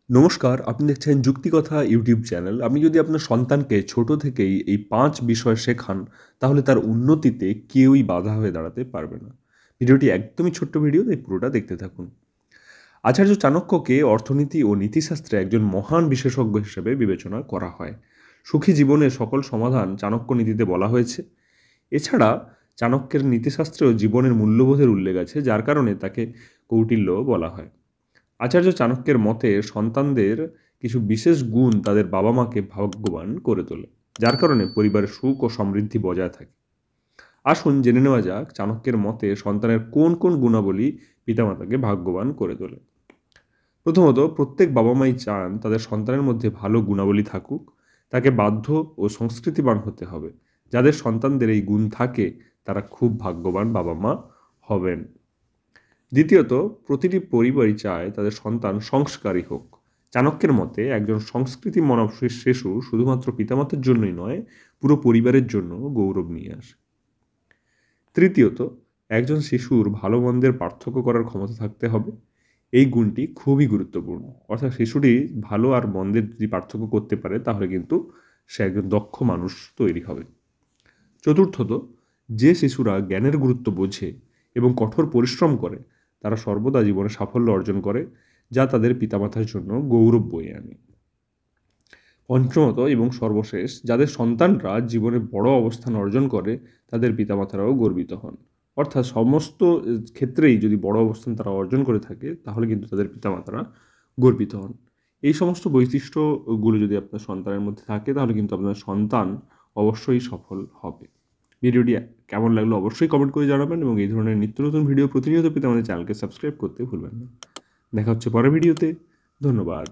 নমস্কার, আপনি দেখছেন যুক্তিকথা ইউটিউব চ্যানেল। আপনি যদি আপনার সন্তানকে ছোট থেকেই এই ৫ বিষয় শেখান, তাহলে তার উন্নতিতে কেউই বাধা হয়ে দাঁড়াতে পারবে না। ভিডিওটি একদমই ছোট্ট ভিডিও, তাই পুরোটা দেখতে থাকুন। আচার্য চাণক্যকে অর্থনীতি ও নীতিশাস্ত্রে একজন মহান বিশেষজ্ঞ হিসেবে বিবেচনা করা হয়। সুখী জীবনের সকল সমাধান চাণক্য নীতিতে বলা হয়েছে। এছাড়া চাণক্যের নীতিশাস্ত্রেও জীবনের মূল্যবোধের উল্লেখ আছে, যার কারণে তাকে কৌটিল্য বলা হয়। আচার্য চাণক্যের মতে সন্তানদের কিছু বিশেষ গুণ তাদের বাবা মাকে ভাগ্যবান করে তোলে, যার কারণে পরিবারের সুখ ও সমৃদ্ধি বজায় থাকে। আসুন জেনে নেওয়া যাক চাণক্যের মতে সন্তানের কোন কোন গুণাবলী পিতামাতাকে ভাগ্যবান করে তোলে। প্রথমত, প্রত্যেক বাবা মাই চান তাদের সন্তানের মধ্যে ভালো গুণাবলী থাকুক। তাকে বাধ্য ও সংস্কৃতিবান হতে হবে। যাদের সন্তানদের এই গুণ থাকে তারা খুব ভাগ্যবান বাবা মা হবেন। দ্বিতীয়ত, প্রতিটি পরিবারই চায় তাদের সন্তান সংস্কারী হোক। চাণক্যের মতে একজন সংস্কৃতি মনা শিশু শুধুমাত্র পিতামাতার জন্যই নয়, পুরো পরিবারের জন্য গৌরব নিয়ে আসে। তৃতীয়ত, একজন শিশুর ভালো মন্দের পার্থক্য করার ক্ষমতা থাকতে হবে। এই গুণটি খুবই গুরুত্বপূর্ণ। অর্থাৎ শিশুটি ভালো আর মন্দের যদি পার্থক্য করতে পারে তাহলে কিন্তু সে একজন দক্ষ মানুষ তৈরি হবে। চতুর্থত, যে শিশুরা জ্ঞানের গুরুত্ব বোঝে এবং কঠোর পরিশ্রম করে তারা সর্বদা জীবনে সাফল্য অর্জন করে, যা তাদের পিতামাতার জন্য গৌরব বয়ে আনে। পঞ্চমত এবং সর্বশেষ, যাদের সন্তানরা জীবনে বড় অবস্থান অর্জন করে তাদের পিতামাতারাও গর্বিত হন। অর্থাৎ সমস্ত ক্ষেত্রেই যদি বড় অবস্থান তারা অর্জন করে থাকে তাহলে কিন্তু তাদের পিতামাতারা গর্বিত হন। এই সমস্ত বৈশিষ্ট্যগুলো যদি আপনার সন্তানের মধ্যে থাকে তাহলে কিন্তু আপনার সন্তান অবশ্যই সফল হবে। ভিডিওটি কেমন লাগলো অবশ্যই কমেন্ট করে জানাবেন এবং এই ধরনের নিত্য নতুন ভিডিও প্রতিনিয়ত পেতে আমাদের চ্যানেলকে সাবস্ক্রাইব করতে ভুলবেন না। দেখা হচ্ছে পরের ভিডিওতে। ধন্যবাদ।